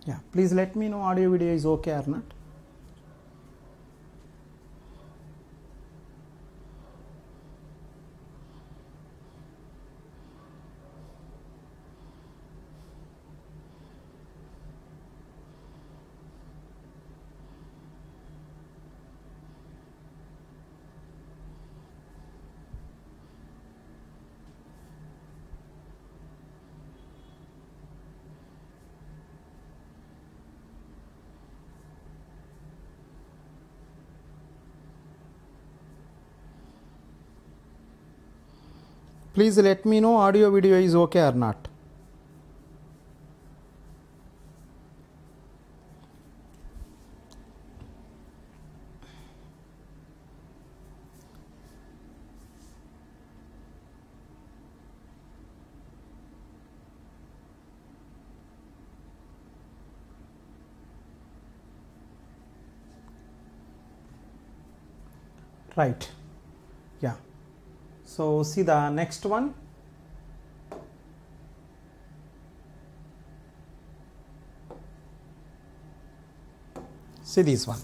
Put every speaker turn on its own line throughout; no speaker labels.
Yeah, please let me know audio video is okay or not. Please let me know audio video is okay or not. Right. Yeah. So see the next one. See this one.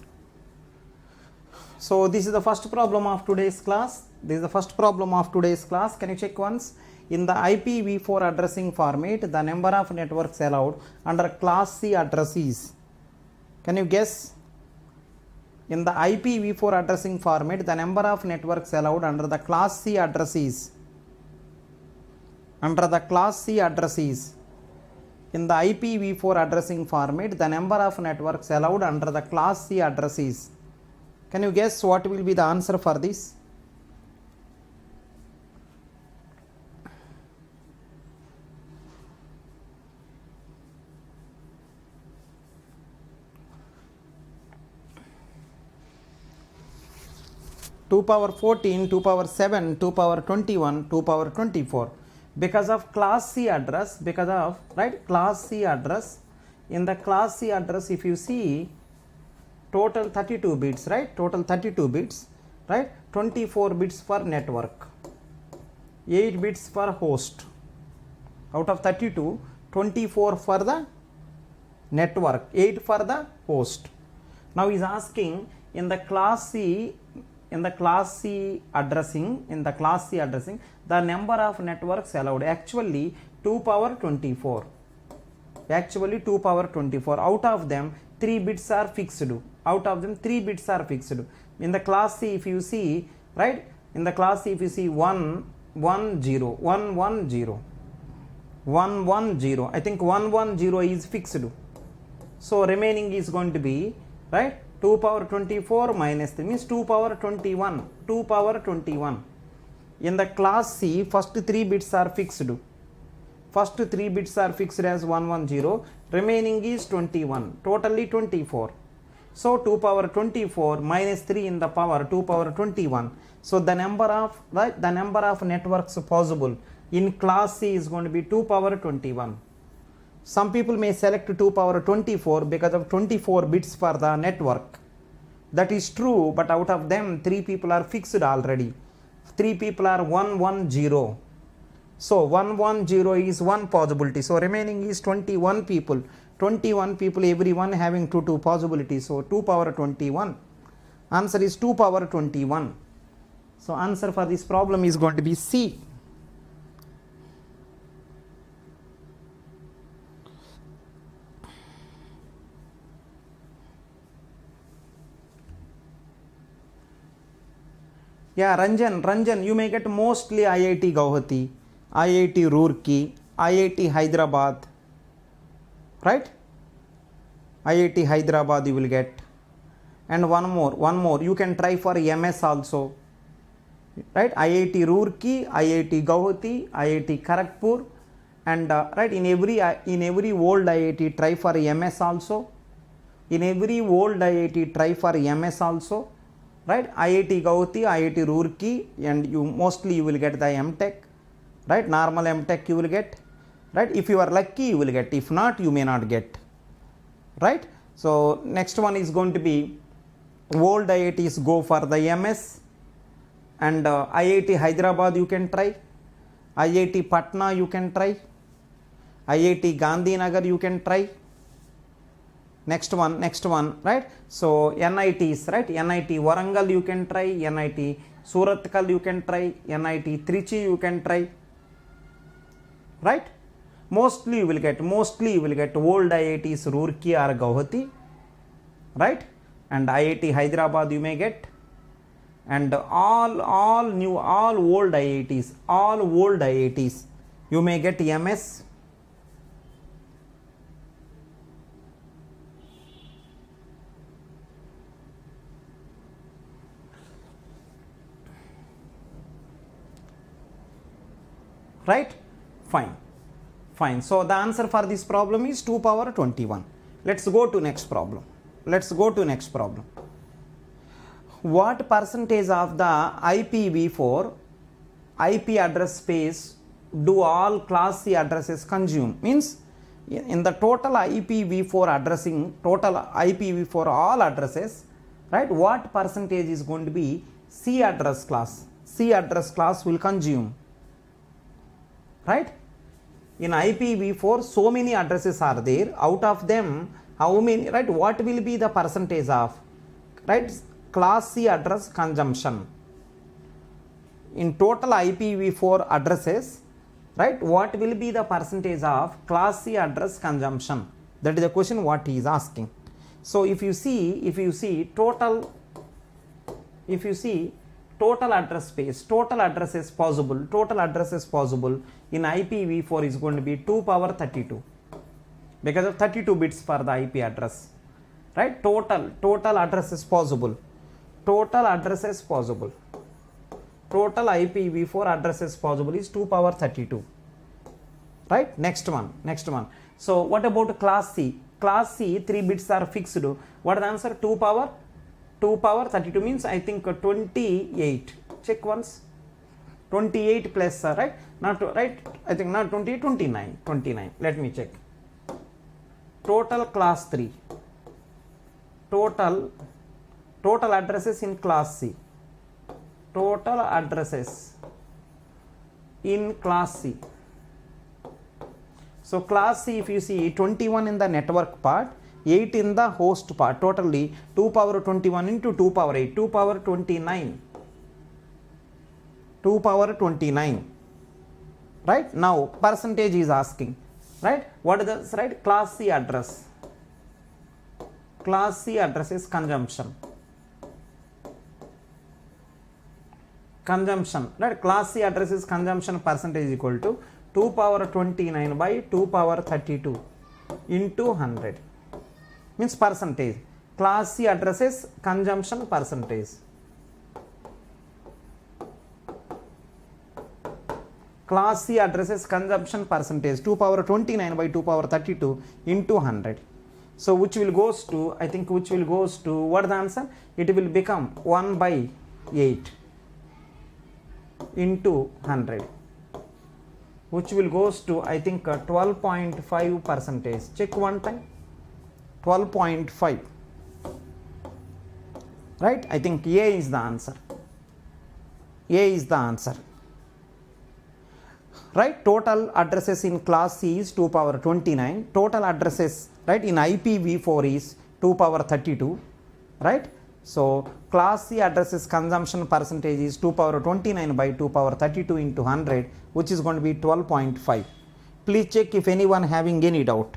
So this is the first problem of today's class. This is the first problem of today's class. Can you check once? In the IPv4 addressing format, the number of networks allowed under class C address is. Can you guess? In the IPv4 addressing format, the number of networks allowed under the class C address is. Under the class C address is. In the IPv4 addressing format, the number of networks allowed under the class C address is. Can you guess what will be the answer for this? Two power 14, 2 power 7, 2 power 21, 2 power 24. Because of class C address, because of class C address, in the class C address if you see total 32 bits, total 32 bits, 24 bits for network, 8 bits for host. Out of 32, 24 for the network, 8 for the host. Now he is asking in the class C addressing, the number of networks allowed. Actually 2 power 24. Actually 2 power 24. Out of them 3 bits are fixed. Out of them 3 bits are fixed. In the class C if you see, in the class C if you see 1 1 0 1 1 0 1 1 0, I think 1 1 0 is fixed. So remaining is going to be 2 power 24 minus 3 means 2 power 21. 2 power 21. In the class C, first 3 bits are fixed. First 3 bits are fixed as 110. Remaining is 21. Totally 24. So 2 power 24 minus 3 in the power 2 power 21. So the number of networks possible in class C is going to be 2 power 21. Some people may select 2 power 24 because of 24 bits for the network. That is true, but out of them 3 people are fixed already. 3 people are 110. So 110 is one possibility. So remaining is 21 people. 21 people, everyone having 2 possibilities. So 2 power 21. Answer is 2 power 21. So answer for this problem is going to be C. Yeah, Ranjan, you may get mostly IIT Guwahati, IIT Roorkee, IIT Hyderabad, IIT Hyderabad you will get. And one more, you can try for MS also, IIT Roorkee, IIT Guwahati, IIT Kharagpur, and in every old IIT try for MS also. In every old IIT try for MS also. IIT Guwahati, IIT Roorkee, and you will get the MTech, normal MTech you will get, if you are lucky you will get, if not you may not get, So next one is going to be old IITs go for the MS, and IIT Hyderabad you can try, IIT Patna you can try, IIT Gandhinagar you can try, next one, right? So NITs, right? NIT Warangal you can try, NIT Suratkal you can try, NIT Trichy you can try, right? Mostly you will get old IITs Roorkee or Guwahati, right? And IIT Hyderabad you may get, and all old IITs you may get MS. Right? Fine. So the answer for this problem is 2 power 21. Let's go to next problem. What percentage of the IPv4 IP address space do all class C addresses consume? Means in the total IPv4 addressing, total IPv4 all addresses, right? What percentage is going to be C address class? C address class will consume, right? In IPv4 so many addresses are there, out of them how many, right? What will be the percentage of, right, class C address consumption in total IPv4 addresses, right? What will be the percentage of class C address consumption? That is the question what he is asking. So if you see total address space, total addresses possible in IPv4 is going to be 2 power 32 because of 32 bits for the IP address, right? Total addresses possible, total IPv4 addresses possible is 2 power 32, right? Next one. So what about class C? Class C 3 bits are fixed. What is the answer? 2 power 32 means I think 28. Check once. 28 plus, right? Not right. I think not 28. 29. Let me check. Total class 3. Total addresses in class C. Total addresses in class C. So class C, if you see 21 in the network part, 8 in the host part, totally 2 power 21 into 2 power 8, 2 power 29, right? Now percentage is asking, right? What is the, right, class C address? Class C address is consumption, right? Class C address is consumption percentage equal to 2 power 29 by 2 power 32 into 100. Means percentage. Class C addresses consumption percentage. Class C addresses consumption percentage 2 power 29 by 2 power 32 into 100. So which will goes to, I think which will goes to, what is the answer? It will become 1 by 8 into 100, which will goes to I think 12.5 percentage. Check one time. 12.5, right? I think A is the answer. Right? Total addresses in class C is 2 power 29. Total addresses, right, in IPv4 is 2 power 32, right? So class C addresses consumption percentage is 2 power 29 by 2 power 32 into 100, which is going to be 12.5. Please check if anyone having any doubt.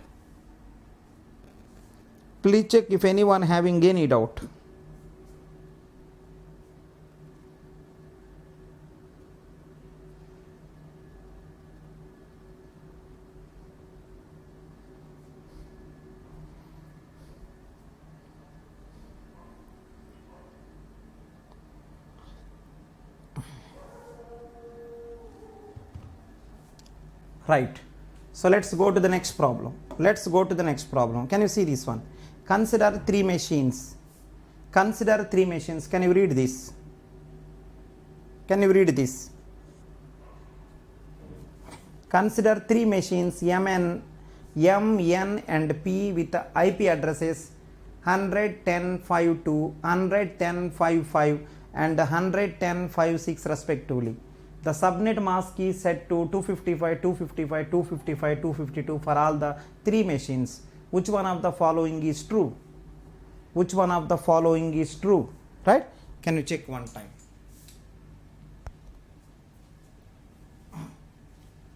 Right. So let's go to the next problem. Can you see this one? Consider 3 machines. Can you read this? Consider 3 machines M, N and P with IP addresses 110.5.2, 110.5.5 and 110.5.6 respectively. The subnet mask is set to 255, 255, 255, 252 for all the 3 machines. which one of the following is true? Which one of the following is true? Right? Can you check one time?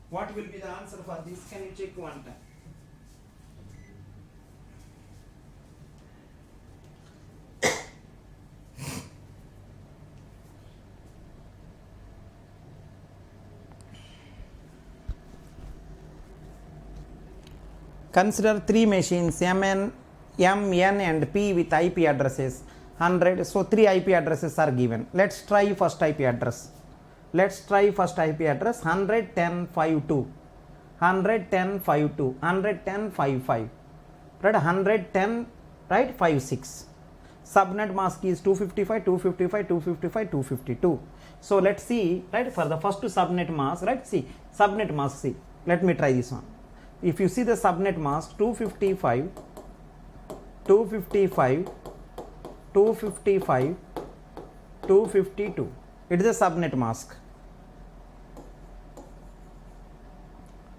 What will be the answer for this? Can you check one time? Consider three machines M, N, and P with IP addresses 100. So 3 IP addresses are given. Let's try first IP address. Let's try first IP address 110.5.2, 110.5.2, 110.5.5, right? 110, right? 5.6. Subnet mask is 255, 255, 255, 252. So let's see, right? For the first subnet mask, right? See, subnet mask, see. Let me try this one. If you see the subnet mask 255, 255, 255, 252. It is a subnet mask.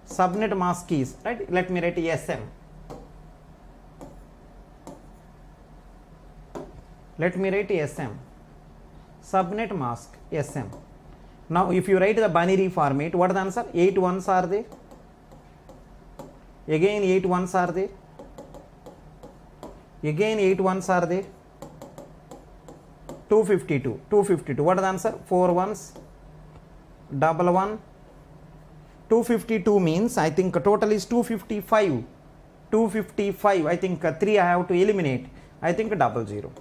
Subnet mask is, right? Let me write SM. Let me write SM. Subnet mask SM. Now if you write the binary format, what is the answer? 8 ones are there. Again 8 ones are there. Again 8 ones are there. 252. 252. What is the answer? 4 ones. Double 1. 252 means I think total is 255. 255. I think 3 I have to eliminate. I think 00.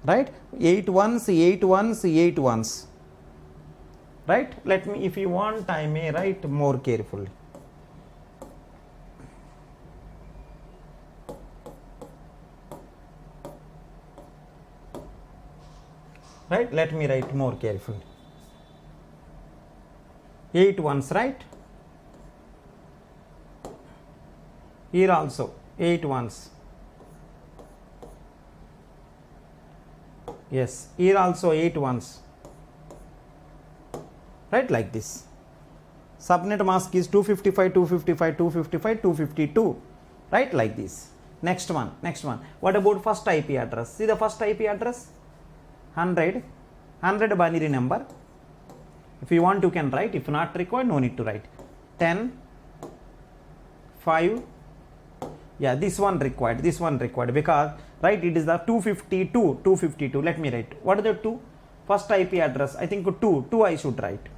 Right? 8 ones, 8 ones, 8 ones. Right? Let me, if you want, I may write more carefully. Right? Let me write more carefully. 8 ones, right? Here also 8 ones. Yes, here also 8 ones. Right, like this. Subnet mask is 255, 255, 255, 252. Right, like this. Next one, next one. What about first IP address? See the first IP address? 100 binary number. If you want, you can write. If not required, no need to write. 10, 5. Yeah, this one required. This one required because, right, it is the 252. 252. Let me write. What are the two? First IP address. I think 2. 2 I should write.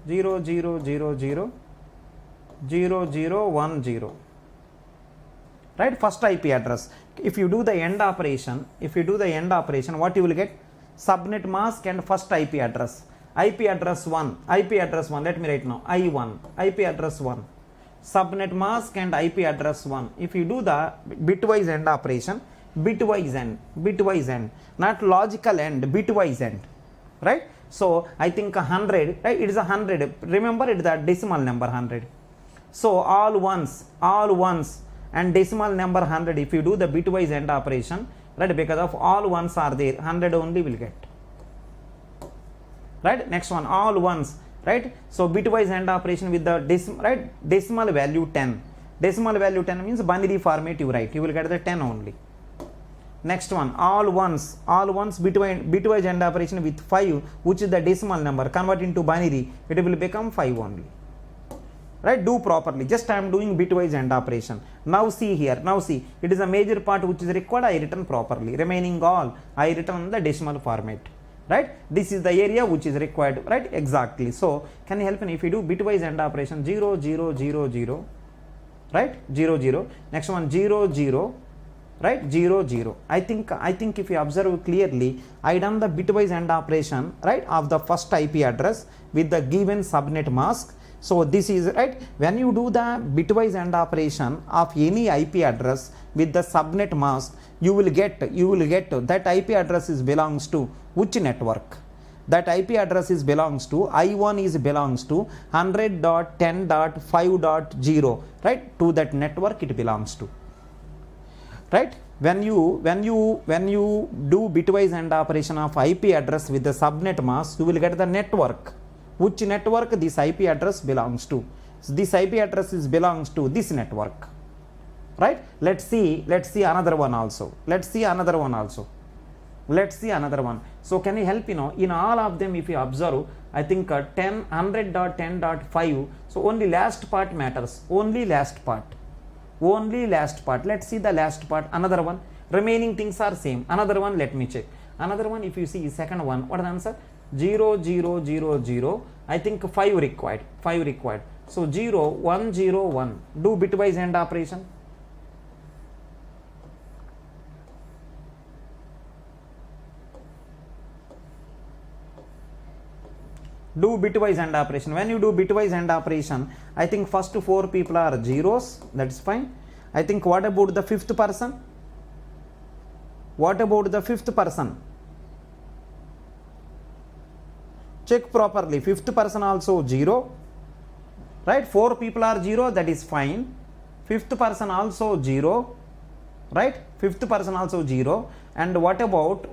0, 0, 0, 0, 0, 0, 1, 0. Right? First IP address. If you do the end operation, what you will get? Subnet mask and first IP address. IP address 1. IP address 1. Let me write now. I1. IP address 1. Subnet mask and IP address 1. If you do the bitwise end operation, bitwise end, not logical end, bitwise end. Right? So I think 100, right? It is 100. Remember, it is a decimal number 100. So all ones and decimal number 100. If you do the bitwise end operation, right? Because of all ones are there, 100 only will get. Right? Next one, all ones. Right? So bitwise end operation with the decimal value 10. Decimal value 10 means binary format you write. You will get the 10 only. Next one, all ones bitwise end operation with 5, which is the decimal number. Convert into binary, it will become 5 only. Right? Do properly. Just I am doing bitwise end operation. Now see here. Now see, it is a major part which is required. I written properly. Remaining all I written in the decimal format. Right? This is the area which is required. Right? Exactly. So can you help me if you do bitwise end operation 0, 0, 0, 0. Right? 0, 0. Next one 0, 0. Right? 0, 0. I think if you observe clearly, I done the bitwise end operation, right, of the first IP address with the given subnet mask. So this is, right, when you do the bitwise end operation of any IP address with the subnet mask, you will get that IP address is belongs to which network? That IP address is belongs to I1 is belongs to 100.10.5.0, right? To that network it belongs to. Right? When you do bitwise end operation of IP address with the subnet mask, you will get the network. which network this IP address belongs to. So this IP address belongs to this network, right? Let's see another one also. Let's see another one. So can you help, in all of them, if you observe, I think 100.10.5, so only last part matters, only last part. Let's see the last part. Another one, remaining things are same. Another one, let me check. Another one, if you see second one, what is the answer? 0 0 0 0, I think 5 required. So 0 1 0 1, do bitwise AND operation. Do bitwise AND operation. When you do bitwise AND operation, I think first 4 people are zeros, that's fine. I think what about the fifth person? Check properly. Fifth person also 0, right? 4 people are 0, that is fine. Fifth person also 0, right? Fifth person also 0. And what about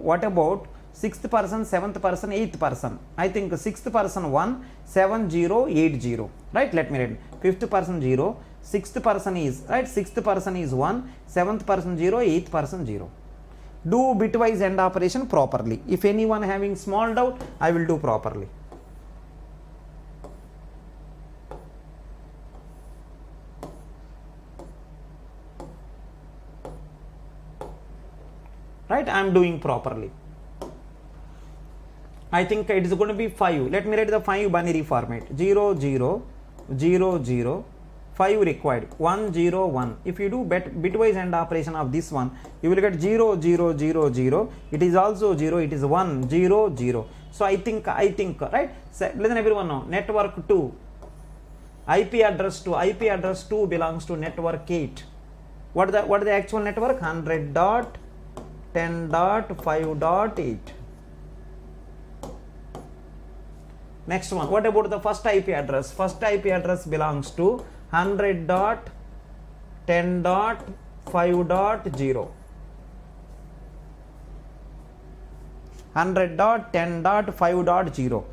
sixth person, seventh person, eighth person? I think sixth person 1 7 0 8 0, right? Let me read. Fifth person 0, sixth person is, right? Sixth person is 1, seventh person 0, eighth person 0. Do bitwise AND operation properly. If anyone having small doubt, I will do properly. Right? I am doing properly. I think it is going to be 5. Let me write the 5 binary format. 0 0 0 0, 5 required. 1 0 1. If you do bitwise AND operation of this one, you will get 0 0 0 0. It is also 0. It is 1 0 0. So I think right. So listen everyone now. Network 2, IP address 2 belongs to network 8. What is the actual network? 100.10.5.8. Next one, what about the first IP address? First IP address belongs to 100.10.5.0. 100.10.5.0.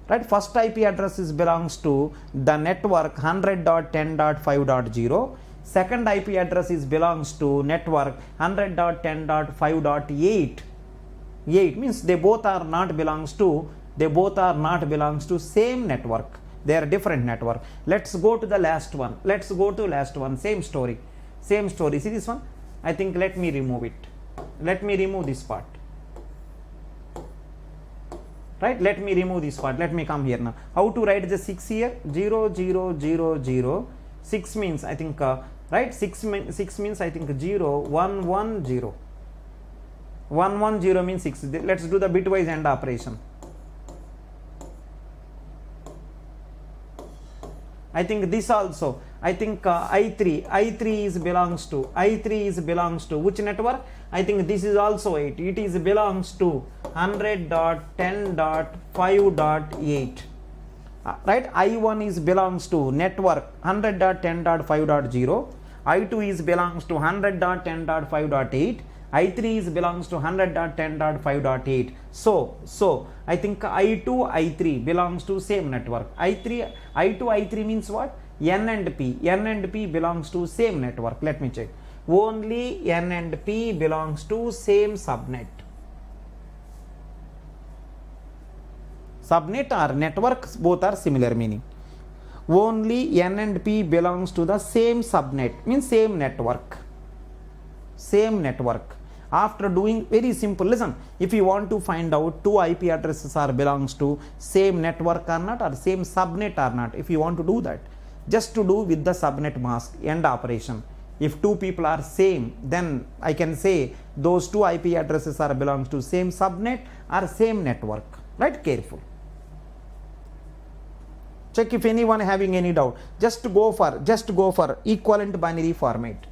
Right? First IP address belongs to the network 100.10.5.0. Second IP address belongs to network 100.10.5.8. 8 means they both are not belongs to same network. They are different network. Let's go to the last one. Same story. See this one? I think let me remove it. Let me remove this part. Right? Let me remove this part. Let me come here now. How to write the 6 here? 0 0 0 0. 6 means I think right? 6 means I think 0 1 1 0. 1 1 0 means 6. Let's do the bitwise AND operation. I think this also. I think I3 belongs to which network? I think this is also 8. It belongs to 100.10.5.8. Right? I1 belongs to network 100.10.5.0. I2 belongs to 100.10.5.8. I3 belongs to 100.10.5.8. So I think I2 I3 belongs to same network. I2 I3 means what? N and P belongs to same network. Let me check. Only N and P belongs to same subnet. Subnet or networks, both are similar meaning. Only N and P belongs to the same subnet, means same network. After doing very simple, listen, if you want to find out 2 IP addresses are belongs to same network or not, or same subnet or not, if you want to do that, just to do with the subnet mask AND operation. If 2 people are same, then I can say those 2 IP addresses are belongs to same subnet or same network. Right? Careful. Check if anyone having any doubt. Just go for equivalent binary format.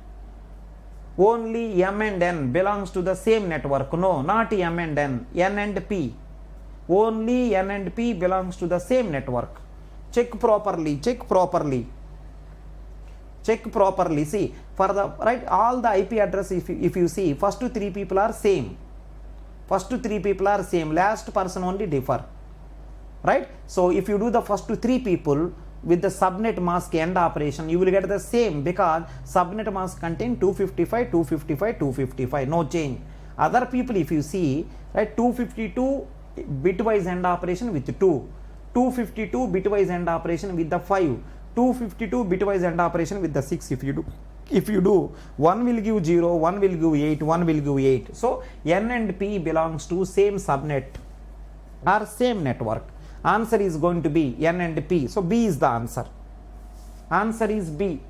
Only M and N belongs to the same network. No, not M and N. N and P. Only N and P belongs to the same network. Check properly. See, for the right, all the IP address, if you see, first 3 people are same. Last person only differ. right? So if you do the first 3 people with the subnet mask end operation, you will get the same, because subnet mask contain 255, 255, 255, no change. Other people, if you see, right, 252 bitwise end operation with 2, 252 bitwise end operation with the 5, 252 bitwise end operation with the 6. If you do 1 will give 0, 1 will give 8, 1 will give 8. So N and P belongs to same subnet or same network. Answer is going to be N and P. So B is the answer. Answer is B.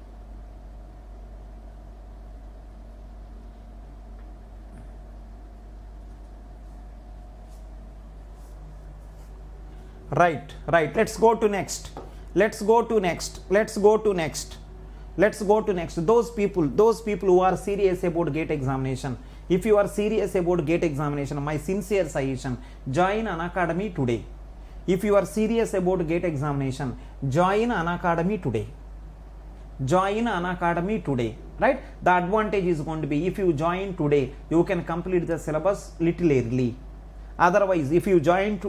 Right. Let's go to next. Those people who are serious about GATE examination. If you are serious about GATE examination, my sincere suggestion, join Unacademy today. If you are serious about GATE examination, join Unacademy today. Right? The advantage is going to be, if you join today, you can complete the syllabus little early. Otherwise, if you join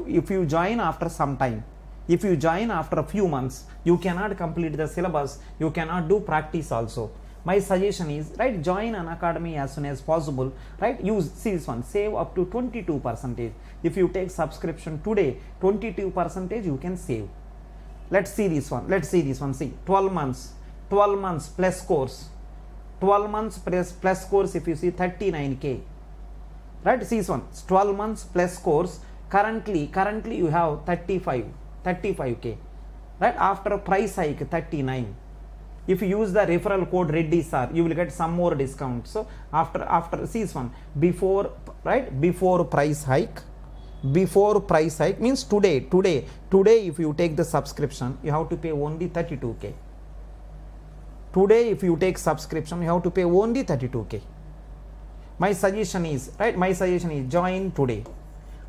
after some time, if you join after a few months, you cannot complete the syllabus, you cannot do practice also. My suggestion is, right, join Unacademy as soon as possible, right? Use, see this one, save up to 22%. If you take subscription today, 22% you can save. Let's see this one, see, 12 months plus course, 12 months plus course, if you see 39K, right? See this one, 12 months plus course, currently you have 35K, right? After price hike 39. If you use the referral code ReddySir, you will get some more discount. So after see this one, before price hike means today if you take the subscription, you have to pay only 32K. Today if you take subscription, you have to pay only 32K. My suggestion is join today.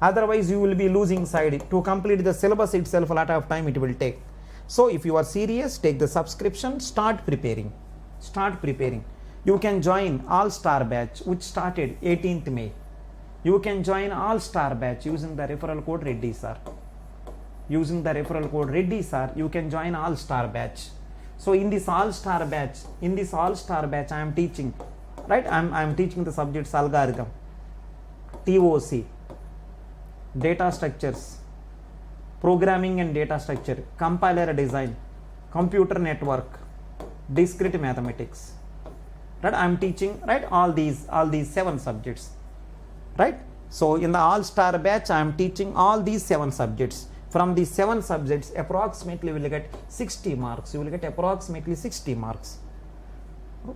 Otherwise you will be losing side. To complete the syllabus itself, a lot of time it will take. So if you are serious, take the subscription, start preparing. You can join all-star batch, which started 18th May. You can join all-star batch using the referral code ReddySir. You can join all-star batch. So in this all-star batch, I am teaching, right? I am teaching the subjects algorithm, TOC, data structures, programming and data structure, compiler design, computer network, discrete mathematics, right? I am teaching, right, all these 7 subjects, right? So in the all-star batch, I am teaching all these 7 subjects. From these 7 subjects, approximately you will get 60 marks. You will get approximately 60 marks.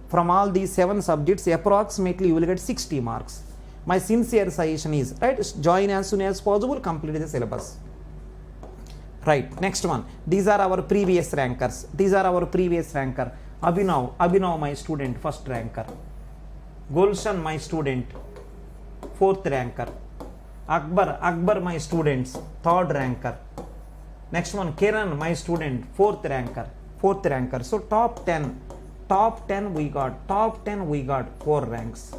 From all these 7 subjects, approximately you will get 60 marks. My sincere suggestion is, right, join as soon as possible, complete the syllabus. Right, next one. These are our previous rankers. Abhinav, my student, first ranker. Gulshan, my student, 4th ranker. Akbar, my students, 3rd ranker. Next one, Kiran, my student, 4th ranker. So top 10 we got 4 ranks.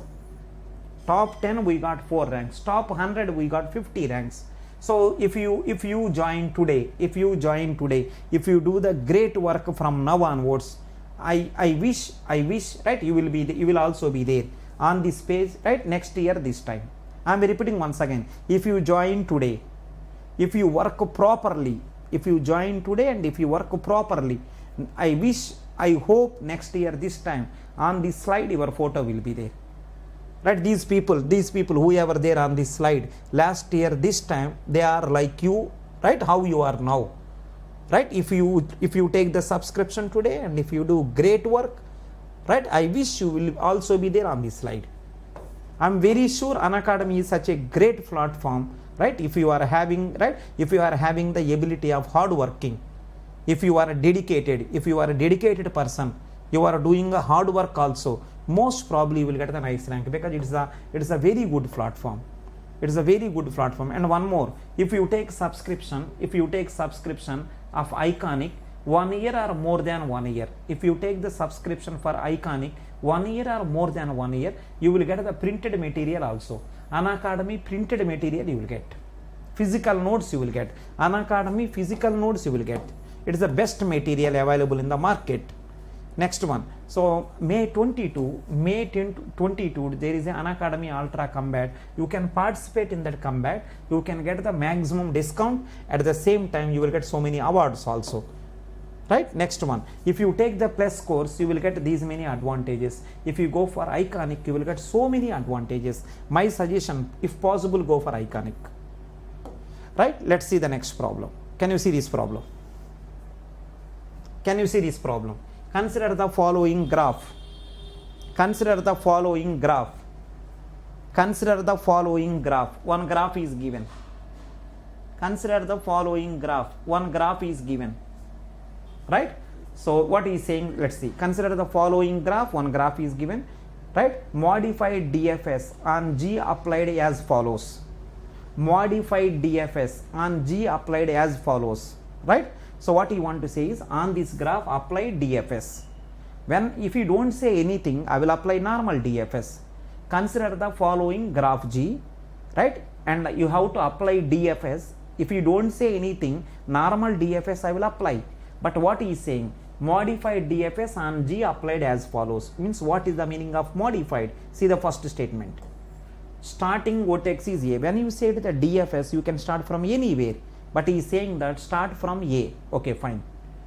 Top 10 we got 4 ranks. Top 100 we got 50 ranks. So if you join today, if you do the great work from now onwards, I wish, right, you will also be there on this page, right, next year this time. I am repeating once again. If you join today, if you work properly, if you join today and if you work properly, I hope next year this time on this slide your photo will be there. Right, these people whoever there on this slide, last year this time they are like you, right, how you are now, right? If you take the subscription today and if you do great work, right, I wish you will also be there on this slide. I am very sure Unacademy is such a great platform, right? If you are having the ability of hard working, if you are a dedicated person, you are doing a hard work also, most probably you will get the nice rank, because it is a very good platform. And one more, if you take subscription of Iconic 1 year or more than 1 year, if you take the subscription for Iconic 1 year or more than 1 year, you will get the printed material also. Unacademy printed material you will get. physical notes you will get. Unacademy physical notes you will get. It is the best material available in the market. Next one. So May 22, there is an Unacademy Ultra Combat. You can participate in that combat. You can get the maximum discount. At the same time, you will get so many awards also. Right? Next one. If you take the plus course, you will get these many advantages. If you go for Iconic, you will get so many advantages. My suggestion, if possible, go for Iconic. Right? Let's see the next problem. Can you see this problem? Can you see this problem? Consider the following graph. Consider the following graph. Consider the following graph. One graph is given. Consider the following graph. One graph is given. Right? So what he is saying, let's see. Consider the following graph. One graph is given. Right? Modified DFS on G applied as follows. Modified DFS on G applied as follows. Right? So what you want to say is, on this graph apply DFS. If you don't say anything, I will apply normal DFS. Consider the following graph G, right? And you have to apply DFS. If you don't say anything, normal DFS I will apply. But what he is saying, modified DFS on G applied as follows. Means what is the meaning of modified? See the first statement. Starting vertex is A. When you say the DFS, you can start from anywhere. But he is saying that start from A. Okay, fine.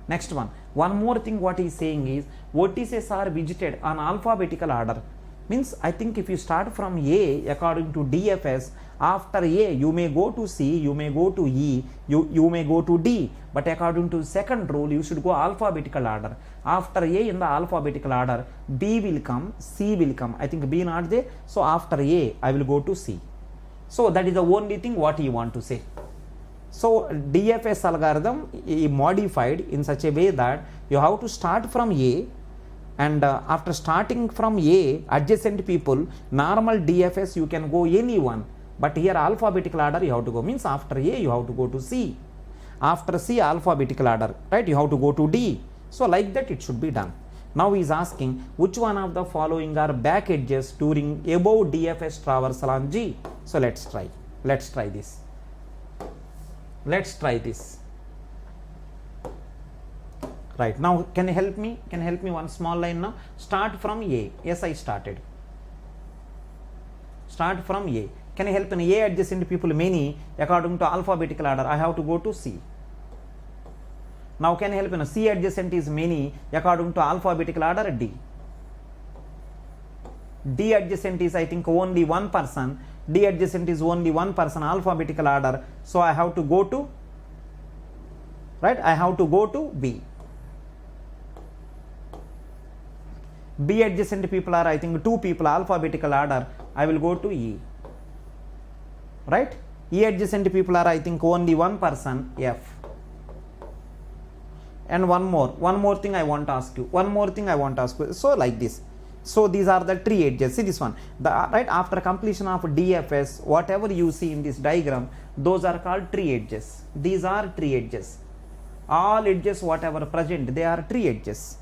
Next one. One more thing what he is saying is, vertices are visited on alphabetical order. Means I think if you start from A according to DFS, after A you may go to C, you may go to E, you may go to D. But according to second rule, you should go alphabetical order. After A in the alphabetical order, B will come, C will come. I think B not there. So after A, I will go to C. So that is the only thing what you want to say. So DFS algorithm modified in such a way that you have to start from A, and after starting from A, adjacent people, normal DFS you can go anyone, but here alphabetical order you have to go. Means after A you have to go to C, after C alphabetical order, right, you have to go to D. So like that it should be done. Now he is asking, which one of the following are back edges during above DFS traversal on G? So let's try this. Let's try this. Right, now can you help me? Can you help me one small line now? Start from A. Yes, I started. Start from A. Can you help me? A adjacent people many according to alphabetical order. I have to go to C. Now can you help me? C adjacent is many according to alphabetical order D. D adjacent is I think only one person. D adjacent is only one person, alphabetical order. So I have to go to, right, I have to go to B. B adjacent people are I think two people, alphabetical order. I will go to E. Right? E adjacent people are I think only one person, F. And one more thing I want to ask you. So like this. So these are the three edges. See this one. Right after completion of DFS, whatever you see in this diagram, those are called tree edges. These are tree edges. All edges whatever present, they are tree edges.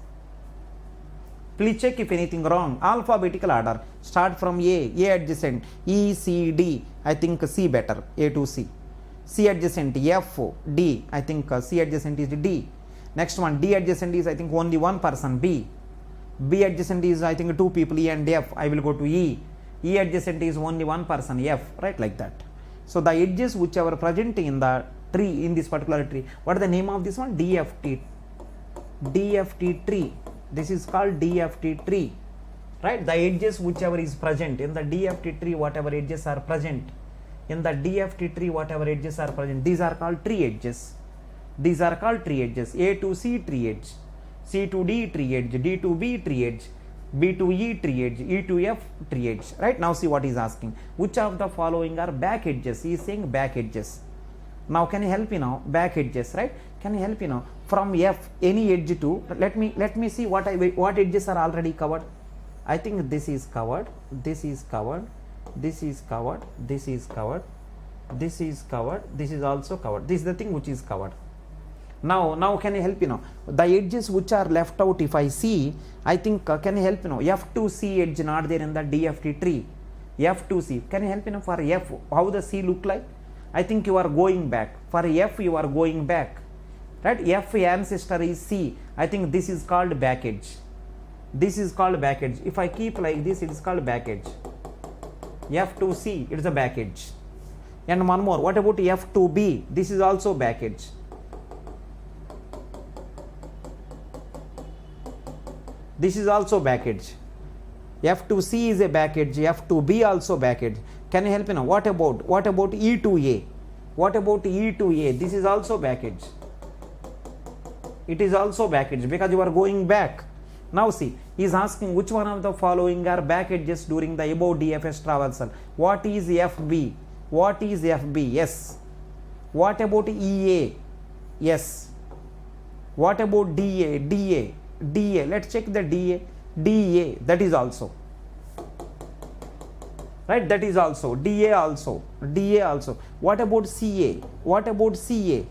Please check if anything wrong. Alphabetical order. Start from A adjacent, E, C, D. I think C better. A to C. C adjacent, F, D. I think C adjacent is D. Next one, D adjacent is I think only one person, B. B adjacent is I think two people, E and F. I will go to E. E adjacent is only one person, F. Right, like that. So the edges which are present in the tree, in this particular tree. What is the name of this one? DFT. DFT tree. This is called DFT tree. Right, the edges whichever is present in the DFT tree, whatever edges are present in the DFT tree, whatever edges are present, these are called tree edges. These are called tree edges. A to C tree edge, C to D tree edge, D to B tree edge, B to E tree edge, E to F tree edge. Right, now see what he is asking. Which of the following are back edges? He is saying back edges. Now can you help me now? Back edges, right? Can you help me now? From F, any edge to, let me see what edges are already covered. I think this is covered, this is covered, this is covered, this is covered, this is covered, this is also covered. This is the thing which is covered. Now can you help me now? The edges which are left out, if I see, I think can you help me now? F to C edge not there in the DFT tree. F to C. Can you help me now for F? How the C look like? I think you are going back. For F you are going back, right? F ancestor is C. I think this is called back edge. This is called back edge. If I keep like this, it is called back edge. F to C, it is a back edge. And one more, what about F to B? This is also back edge. This is also back edge. F to C is a back edge. F to B also back edge. Can you help me now? What about E to A? What about E to A? This is also back edge. It is also back edge because you are going back. Now see, he is asking which one of the following are back edges during the above DFS traversal. What is FB? What is FB? Yes. What about EA? Yes. What about DA? DA. DA. Let's check the DA. DA. That is also. Right? That is also. DA also. DA also. What about CA? What about CA?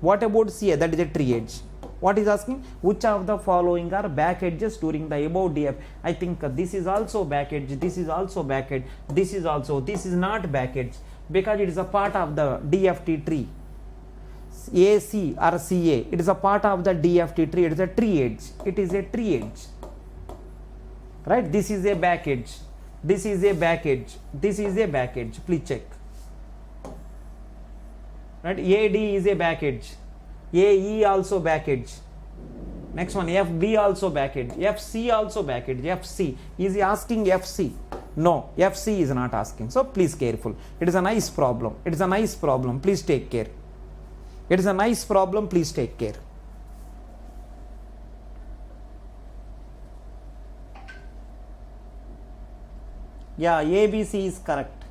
What about CA? That is a tree edge. What is asking? Which of the following are back edges during the above DF? I think this is also back edge. This is also back edge. This is also. This is not back edge because it is a part of the DFT tree. AC or CA. It is a part of the DFT tree. It is a tree edge. It is a tree edge. Right? This is a back edge. This is a back edge. This is a back edge. Please check. Right? AD is a back edge. AE also back edge. Next one, FB also back edge. FC also back edge. FC. Is he asking FC? No, FC is not asking. So please careful. It is a nice problem. It is a nice problem. Please take care. It is a nice problem. Please take care. Yeah, ABC is correct.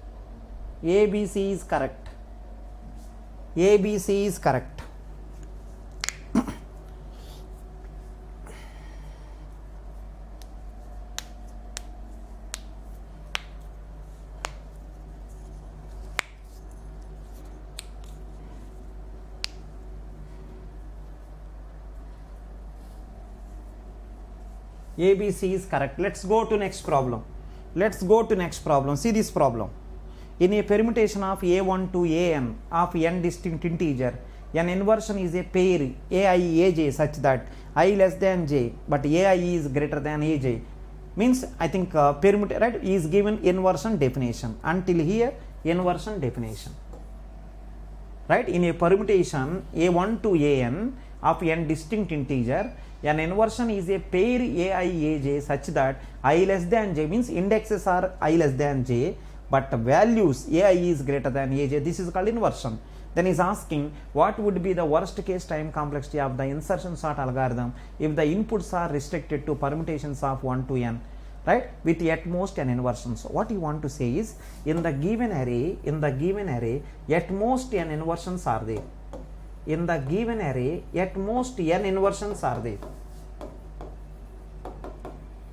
ABC is correct. ABC is correct. ABC is correct. Let's go to next problem. Let's go to next problem. See this problem. In a permutation of A1 to AN of n distinct integer, an inversion is a pair AI AJ such that I less than J but AI is greater than AJ. Means I think permutation, right, is given inversion definition. Until here inversion definition. Right, in a permutation A1 to AN of n distinct integer, an inversion is a pair AI AJ such that I less than J, means indexes are I less than J but values AI is greater than AJ. This is called inversion. Then is asking what would be the worst case time complexity of the insertion sort algorithm if the inputs are restricted to permutations of 1 to n, right, with at most n inversions. So what you want to say is in the given array at most n inversions are there. In the given array at most n inversions are there.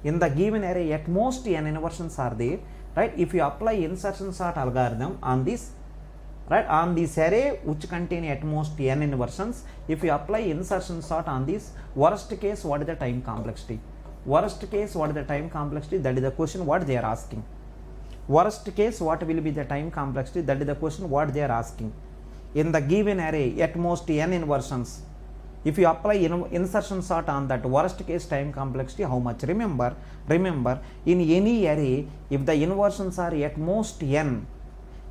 In the given array at most n inversions are there, right? If you apply insertion sort algorithm on this, right, on this array which contain at most n inversions, if you apply insertion sort on this, worst case what is the time complexity? Worst case what is the time complexity? That is the question what they are asking. Worst case what will be the time complexity? That is the question what they are asking. In the given array at most n inversions, if you apply insertion sort on that worst case time complexity, how much? Remember in any array if the inversions are at most n,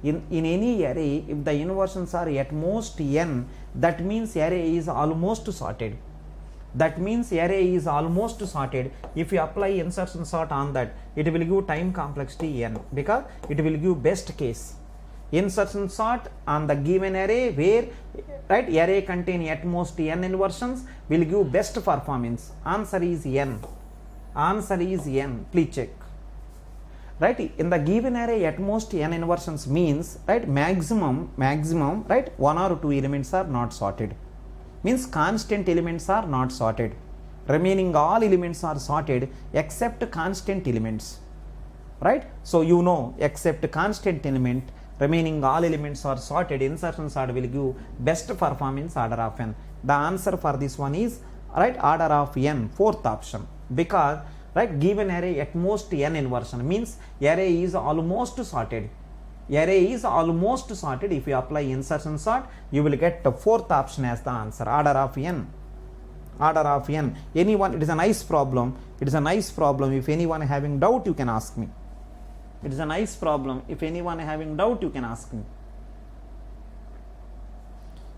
in any array if the inversions are at most n, that means array is almost sorted. That means array is almost sorted. If you apply insertion sort on that, it will give time complexity n because it will give best case. Insertion sort on the given array where, right, array contain at most n inversions will give best performance. Answer is n. Answer is n. Please check. Right, in the given array at most n inversions means, right, maximum, right, 1 or 2 elements are not sorted. Means constant elements are not sorted. Remaining all elements are sorted except constant elements. Right, so you know except constant element, remaining all elements are sorted. Insertion sort will give best performance order of n. The answer for this one is, right, order of n, fourth option, because, right, given array at most n inversion means array is almost sorted. Array is almost sorted. If you apply insertion sort, you will get the fourth option as the answer, order of n. Order of n. Anyone, it is a nice problem. It is a nice problem. If anyone having doubt, you can ask me. It is a nice problem. If anyone having doubt, you can ask me.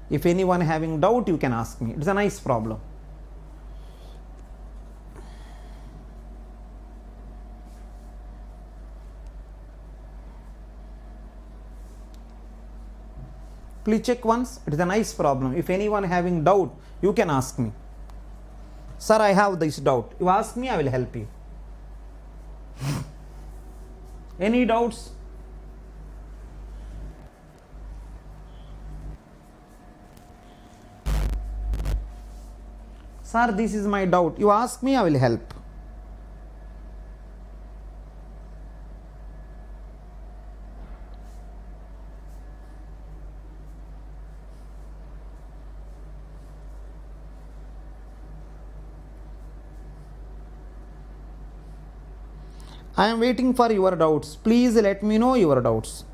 If anyone having doubt, you can ask me. It is a nice problem. Please check once. It is a nice problem. If anyone having doubt, you can ask me. Sir, I have this doubt. You ask me, I will help you. Any doubts? Sir, this is my doubt. You ask me, I will help. I am waiting for your doubts. Please let me know your doubts.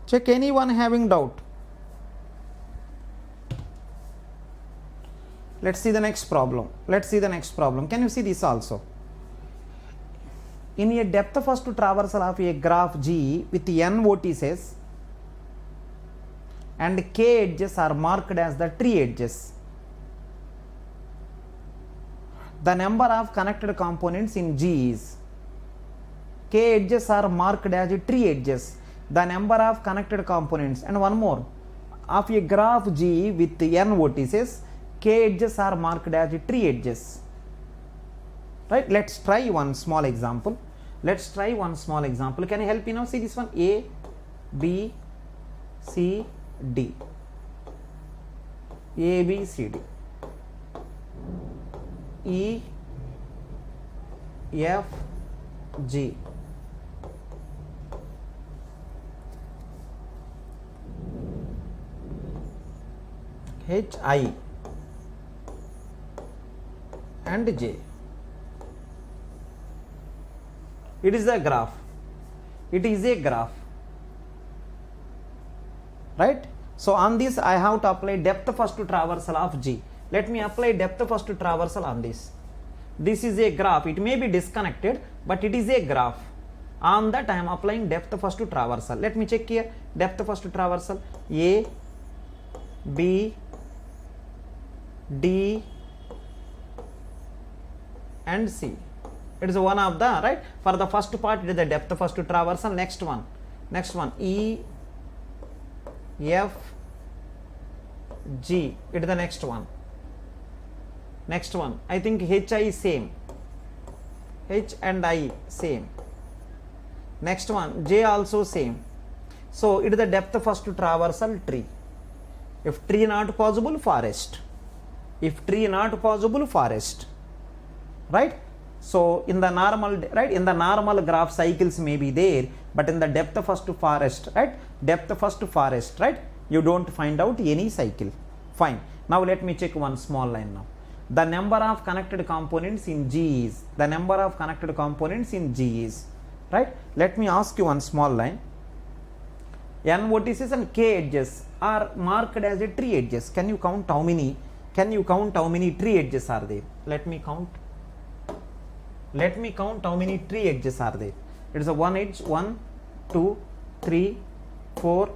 Check anyone having doubt. Let's see the next problem. Let's see the next problem. Can you see this also? In a depth first traversal of a graph G with n vertices and k edges are marked as the tree edges. The number of connected components in G is, k edges are marked as tree edges. The number of connected components, and one more, of a graph G with n vertices, k edges are marked as tree edges. Right? Let's try one small example. Let's try one small example. Can you help me now? See this one: A, B, C, D. A, B, C, D. E, F, G. H, I and J. It is a graph. It is a graph. Right? So on this I have to apply depth first traversal of G. Let me apply depth first traversal on this. This is a graph. It may be disconnected, but it is a graph. On that I am applying depth first traversal. Let me check here. Depth first traversal: A, B, D and C. It is one of the, right? For the first part it is the depth first traversal. Next one E, F, G. It is the next one. I think H, I same. H and I same. Next one J also same. So it is the depth first traversal tree. If tree not possible, forest. If tree not possible, forest. Right? So in the normal, right, in the normal graph cycles may be there, but in the depth first forest, right, depth first forest, right, you don't find out any cycle. Fine. Now let me check one small line now. The number of connected components in G is, the number of connected components in G is, right. Let me ask you one small line. N vertices and k edges are marked as a tree edges. Can you count how many? Can you count how many tree edges are there? Let me count. Let me count how many tree edges are there. It is a one edge. 1, 2, 3, 4,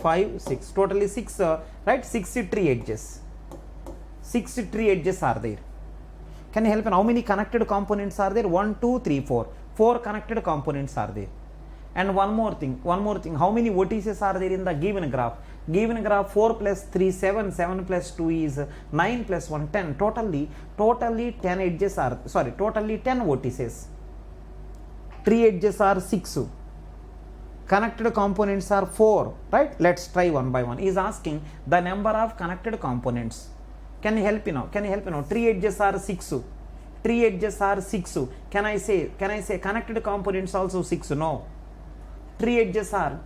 5, 6. Totally 6, right? 6 tree edges. 6 tree edges are there. Can you help me? How many connected components are there? 1, 2, 3, 4. 4 connected components are there. And one more thing, how many vertices are there in the given graph? Given graph 4 plus 3 7, 7 plus 2 is 9 plus 1 10. Totally 10 edges are, totally 10 vertices. 3 edges are 6. Connected components are 4, right? Let's try one by one. He is asking the number of connected components. Can you help me now? 3 edges are 6. 3 edges are 6. Can I say connected components also 6? No. 3 edges are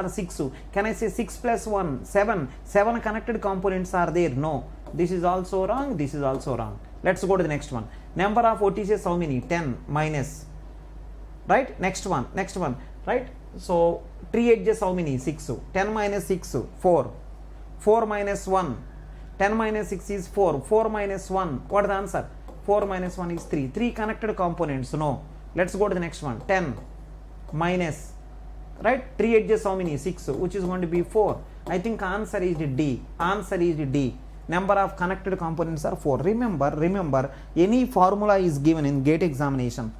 6. Can I say 6 plus 1 7? 7 connected components are there? No. This is also wrong. This is also wrong. Let's go to the next one. Number of vertices how many? 10 minus. Right? Next one. Right? So 3 edges how many? 6. 10 minus 6 4. 4 minus 1. 10 minus 6 is 4. 4 minus 1. What is the answer? 4 minus 1 is 3. 3 connected components. No. Let's go to the next one. 10 minus. Right? 3 edges how many? 6. Which is going to be 4. I think answer is D. Number of connected components are 4. Remember, any formula is given in GATE examination.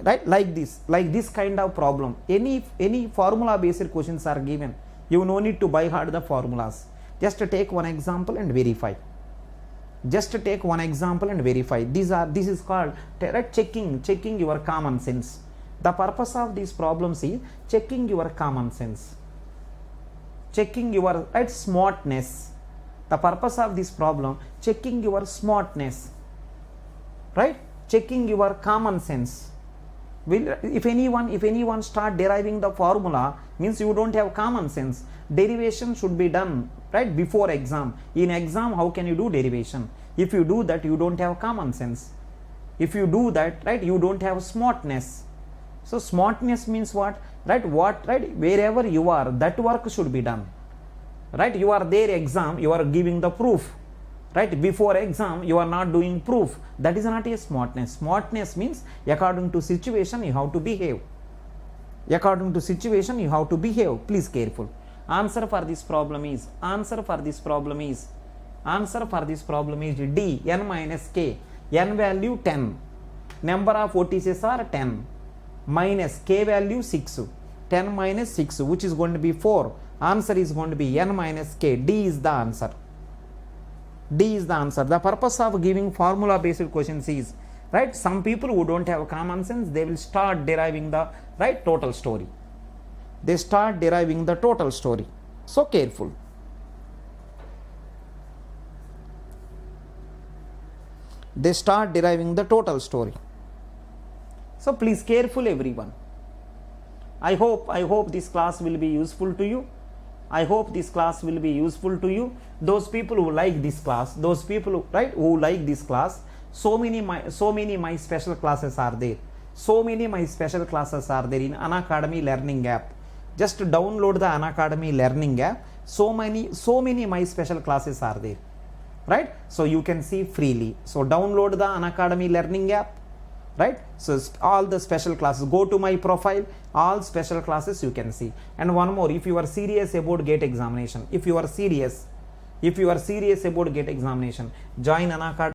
Right? Like this kind of problem. Any formula based questions are given. You no need to buy hard the formulas. Just take one example and verify. This is called checking your common sense. The purpose of these problems is checking your common sense, checking your smartness. The purpose of this problem, checking your smartness, right? Checking your common sense. If anyone start deriving the formula, means you don't have common sense. Derivation should be done right before exam. In exam, how can you do derivation? If you do that, you don't have common sense. If you do that, right, you don't have smartness. So smartness means what? Right? Wherever you are, that work should be done. Right? You are there exam, you are giving the proof. Right? Before exam, you are not doing proof. That is not a smartness. Smartness means according to situation, you have to behave. Please careful. Answer for this problem is D, n minus k. N value 10. Number of vertices are 10. Minus k value 6. 10 minus 6, which is going to be 4. Answer is going to be n minus k. D is the answer. The purpose of giving formula based questions is, right, some people who don't have common sense, they will start deriving the total story. So careful. They start deriving the total story. So please careful everyone. I hope this class will be useful to you. Those people who like this class, so many my special classes are there. In Unacademy learning app. Just download the Unacademy learning app. So many my special classes are there. Right? So you can see freely. So download the Unacademy learning app. Right? So all the special classes, go to my profile, all special classes you can see. And one more, if you are serious about GATE examination, join Unacademy.